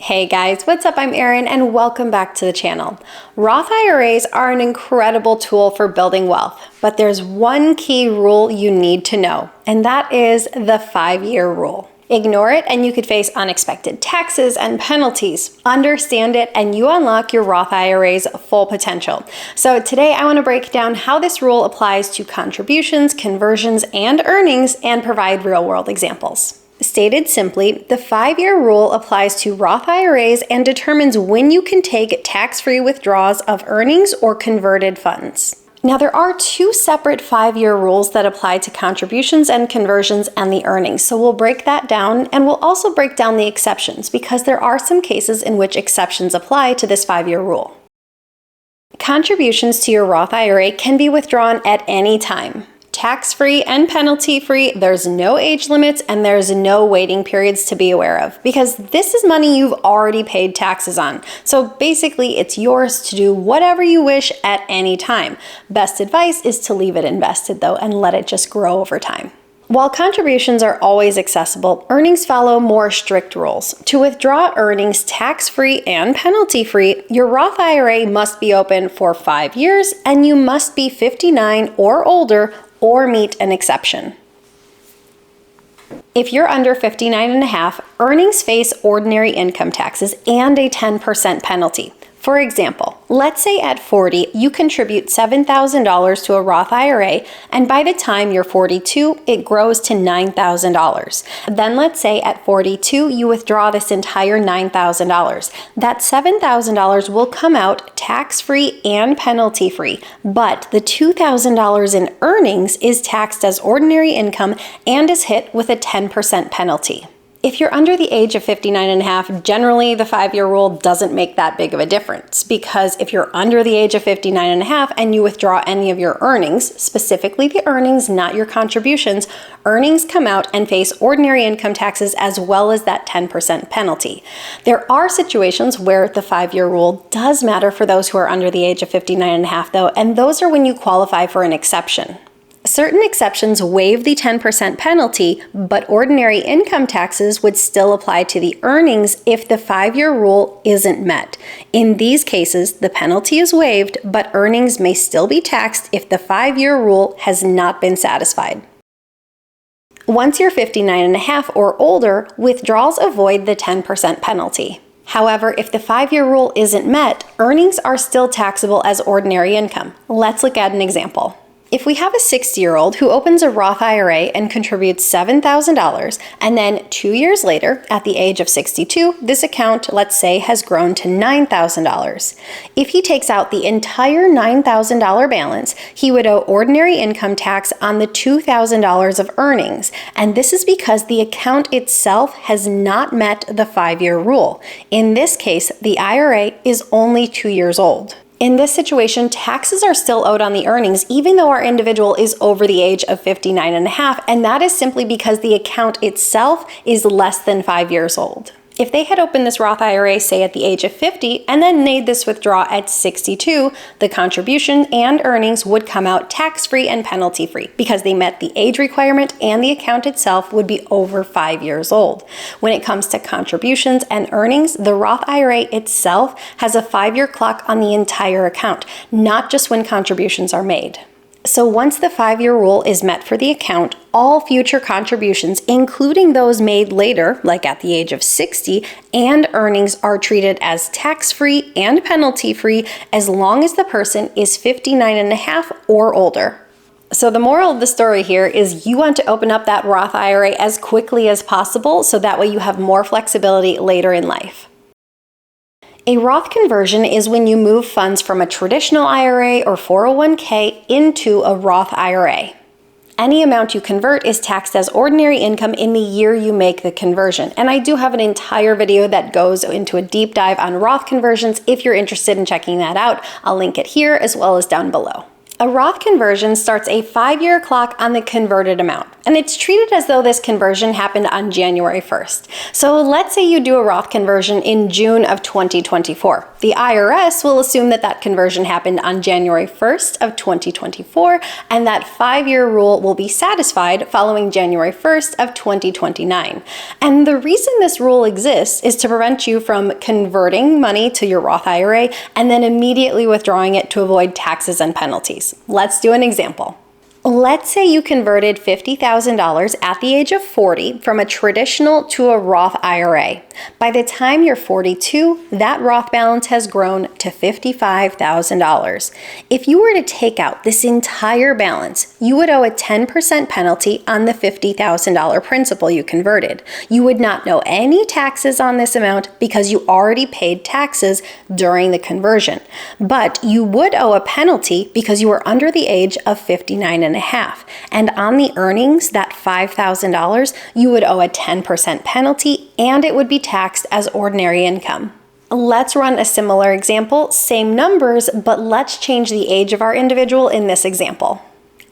Hey guys, what's up? I'm Erin and welcome back to the channel. Roth IRAs are an incredible tool for building wealth, but there's one key rule you need to know, and that is the 5-year rule. Ignore it and you could face unexpected taxes and penalties. Understand it and you unlock your Roth IRA's full potential. So today I want to break down how this rule applies to contributions, conversions, and earnings and provide real-world examples. Stated simply, the 5-year rule applies to Roth IRAs and determines when you can take tax-free withdrawals of earnings or converted funds. Now, there are two separate 5-year rules that apply to contributions and conversions and the earnings, so we'll break that down, and we'll also break down the exceptions because there are some cases in which exceptions apply to this 5-year rule. Contributions to your Roth IRA can be withdrawn at any time. Tax-free and penalty-free, there's no age limits and there's no waiting periods to be aware of because this is money you've already paid taxes on. So basically it's yours to do whatever you wish at any time. Best advice is to leave it invested though and let it just grow over time. While contributions are always accessible, earnings follow more strict rules. To withdraw earnings tax-free and penalty-free, your Roth IRA must be open for 5 years and you must be 59 or older or meet an exception. If you're under 59 and a half, earnings face ordinary income taxes and a 10% penalty. For example, let's say at 40, you contribute $7,000 to a Roth IRA, and by the time you're 42, it grows to $9,000. Then let's say at 42, you withdraw this entire $9,000. That $7,000 will come out tax-free and penalty-free, but the $2,000 in earnings is taxed as ordinary income and is hit with a 10% penalty. If you're under the age of 59 and a half, generally the 5-year rule doesn't make that big of a difference because if you're under the age of 59 and a half and you withdraw any of your earnings, specifically the earnings, not your contributions, earnings come out and face ordinary income taxes as well as that 10% penalty. There are situations where the 5-year rule does matter for those who are under the age of 59 and a half though, and those are when you qualify for an exception. Certain exceptions waive the 10% penalty, but ordinary income taxes would still apply to the earnings if the 5-year rule isn't met. In these cases, the penalty is waived, but earnings may still be taxed if the 5-year rule has not been satisfied. Once you're 59 and a half or older, withdrawals avoid the 10% penalty. However, if the 5-year rule isn't met, earnings are still taxable as ordinary income. Let's look at an example. If we have a 60-year-old who opens a Roth IRA and contributes $7,000, and then 2 years later, at the age of 62, this account, let's say, has grown to $9,000. If he takes out the entire $9,000 balance, he would owe ordinary income tax on the $2,000 of earnings, and this is because the account itself has not met the 5-year rule. In this case, the IRA is only 2 years old. In this situation, taxes are still owed on the earnings even though our individual is over the age of 59 and a half, and that is simply because the account itself is less than 5 years old. If they had opened this Roth IRA, say at the age of 50, and then made this withdrawal at 62, the contribution and earnings would come out tax-free and penalty-free because they met the age requirement and the account itself would be over 5 years old. When it comes to contributions and earnings, the Roth IRA itself has a 5-year clock on the entire account, not just when contributions are made. So once the 5-year rule is met for the account, all future contributions, including those made later, like at the age of 60, and earnings are treated as tax-free and penalty-free as long as the person is 59 and a half or older. So the moral of the story here is you want to open up that Roth IRA as quickly as possible so that way you have more flexibility later in life. A Roth conversion is when you move funds from a traditional IRA or 401k into a Roth IRA. Any amount you convert is taxed as ordinary income in the year you make the conversion. And I do have an entire video that goes into a deep dive on Roth conversions if you're interested in checking that out. I'll link it here as well as down below. A Roth conversion starts a 5-year clock on the converted amount. And it's treated as though this conversion happened on January 1st. So let's say you do a Roth conversion in June of 2024. The IRS will assume that that conversion happened on January 1st of 2024, and that 5-year rule will be satisfied following January 1st of 2029. And the reason this rule exists is to prevent you from converting money to your Roth IRA and then immediately withdrawing it to avoid taxes and penalties. Let's do an example. Let's say you converted $50,000 at the age of 40 from a traditional to a Roth IRA. By the time you're 42, that Roth balance has grown to $55,000. If you were to take out this entire balance, you would owe a 10% penalty on the $50,000 principal you converted. You would not owe any taxes on this amount because you already paid taxes during the conversion. But you would owe a penalty because you were under the age of 59 and a half. And on the earnings, that $5,000, you would owe a 10% penalty and it would be taxed as ordinary income. Let's run a similar example, same numbers, but let's change the age of our individual in this example.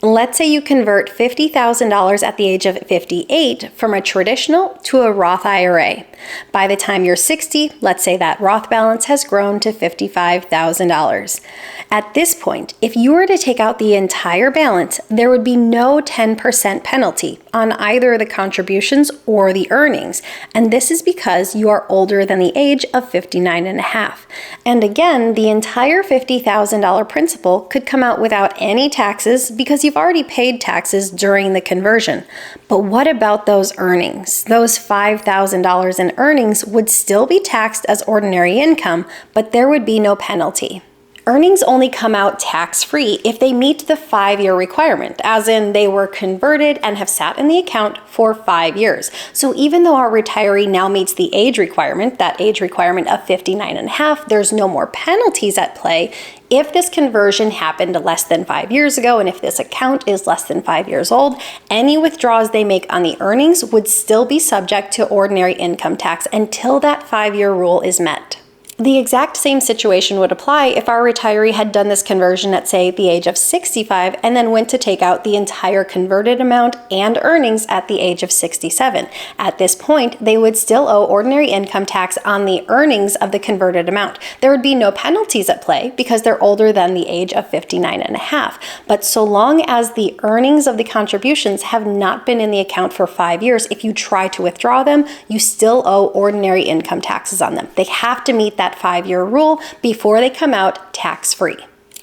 Let's say you convert $50,000 at the age of 58 from a traditional to a Roth IRA. By the time you're 60, let's say that Roth balance has grown to $55,000. At this point, if you were to take out the entire balance, there would be no 10% penalty on either the contributions or the earnings. And this is because you are older than the age of 59 and a half. And again, the entire $50,000 principal could come out without any taxes because you've already paid taxes during the conversion. But what about those earnings? Those $5,000 in earnings would still be taxed as ordinary income, but there would be no penalty. Earnings only come out tax-free if they meet the 5-year requirement, as in they were converted and have sat in the account for 5 years. So even though our retiree now meets the age requirement, that age requirement of 59 and a half, there's no more penalties at play if this conversion happened less than 5 years ago, and if this account is less than 5 years old. Any withdrawals they make on the earnings would still be subject to ordinary income tax until that 5-year rule is met. The exact same situation would apply if our retiree had done this conversion at, say, the age of 65 and then went to take out the entire converted amount and earnings at the age of 67. At this point, they would still owe ordinary income tax on the earnings of the converted amount. There would be no penalties at play because they're older than the age of 59 and a half. But so long as the earnings of the contributions have not been in the account for 5 years, if you try to withdraw them, you still owe ordinary income taxes on them. They have to meet that 5-year rule before they come out tax-free.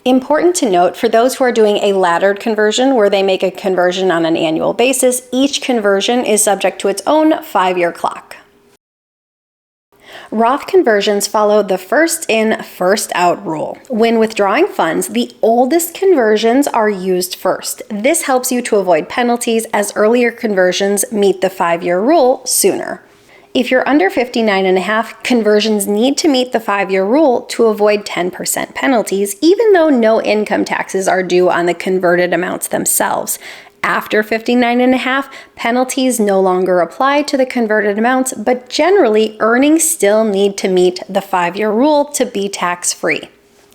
Important to note, for those who are doing a laddered conversion where they make a conversion on an annual basis, each conversion is subject to its own 5-year clock. Roth conversions follow the first in, first out rule. When withdrawing funds, the oldest conversions are used first. This helps you to avoid penalties as earlier conversions meet the 5-year rule sooner. If you're under 59 and a half, conversions need to meet the 5-year rule to avoid 10% penalties, even though no income taxes are due on the converted amounts themselves. After 59 and a half, penalties no longer apply to the converted amounts, but generally earnings still need to meet the 5-year rule to be tax-free.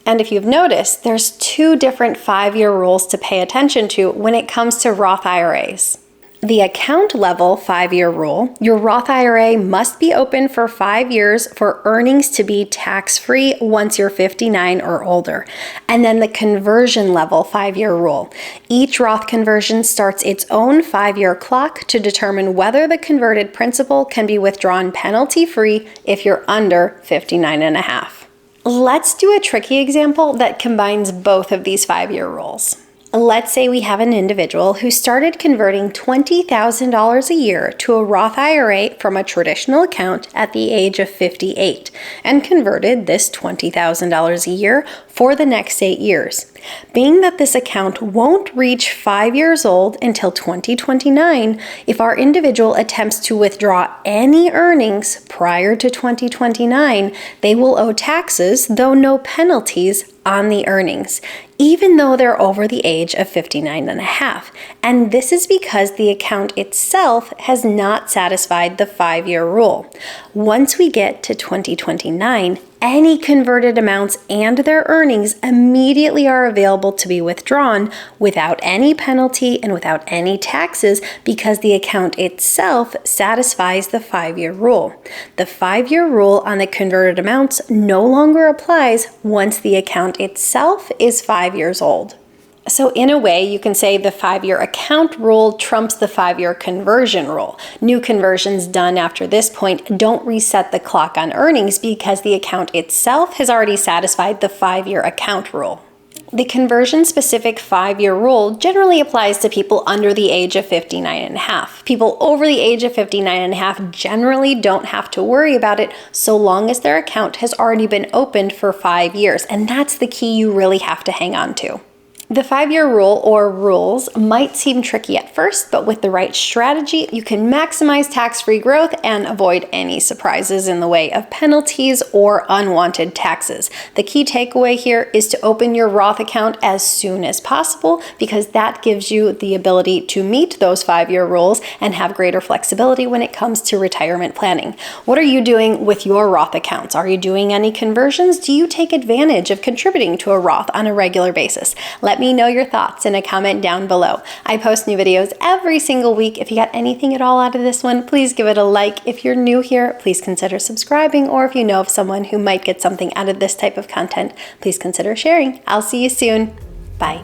And if you've noticed, there's 2 different 5-year rules to pay attention to when it comes to Roth IRAs. The account level 5-year rule, your Roth IRA must be open for 5 years for earnings to be tax-free once you're 59 or older. And then the conversion level 5-year rule. Each Roth conversion starts its own 5-year clock to determine whether the converted principal can be withdrawn penalty-free if you're under 59 and a half. Let's do a tricky example that combines both of these 5-year rules. Let's say we have an individual who started converting $20,000 a year to a Roth IRA from a traditional account at the age of 58 and converted this $20,000 a year for the next 8 years. Being that this account won't reach 5 years old until 2029, if our individual attempts to withdraw any earnings prior to 2029, they will owe taxes, though no penalties, on the earnings, even though they're over the age of 59 and a half. And this is because the account itself has not satisfied the 5-year rule. Once we get to 2029, any converted amounts and their earnings immediately are available to be withdrawn without any penalty and without any taxes because the account itself satisfies the 5-year rule. The 5-year rule on the converted amounts no longer applies once the account itself is 5 years old. So in a way, you can say the 5-year account rule trumps the 5-year conversion rule. New conversions done after this point don't reset the clock on earnings because the account itself has already satisfied the 5-year account rule. The conversion-specific 5-year rule generally applies to people under the age of 59 and a half. People over the age of 59 and a half generally don't have to worry about it so long as their account has already been opened for 5 years, and that's the key you really have to hang on to. The 5-year rule or rules might seem tricky at first, but with the right strategy, you can maximize tax-free growth and avoid any surprises in the way of penalties or unwanted taxes. The key takeaway here is to open your Roth account as soon as possible because that gives you the ability to meet those 5-year rules and have greater flexibility when it comes to retirement planning. What are you doing with your Roth accounts? Are you doing any conversions? Do you take advantage of contributing to a Roth on a regular basis? Let me know your thoughts in a comment down below. I post new videos every single week. If you got anything at all out of this one, please give it a like. If you're new here, please consider subscribing, or if you know of someone who might get something out of this type of content, please consider sharing. I'll see you soon. Bye.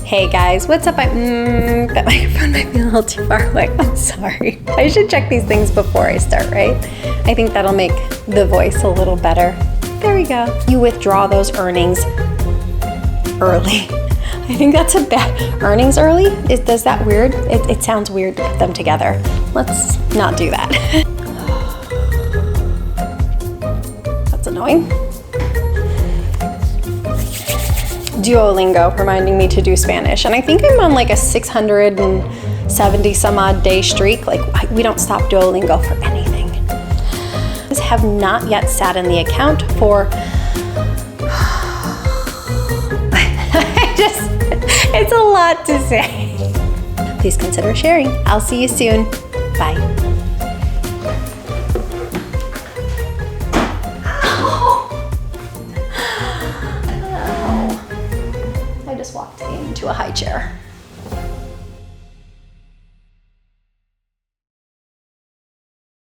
Hey guys, what's up? That microphone might be a little too far away. I'm sorry. I should check these things before I start, right? I think that'll make the voice a little better. There we go. You withdraw those earnings early. I think that's a bad earnings early. Does that weird? It sounds weird to put them together. Let's not do that. That's annoying. Duolingo reminding me to do Spanish, and I think I'm on like a 670 some odd day streak. Like we don't stop Duolingo for anything. Have not yet sat in the account for it's a lot to say. Please consider sharing. I'll see you soon. Bye. I just walked into a high chair.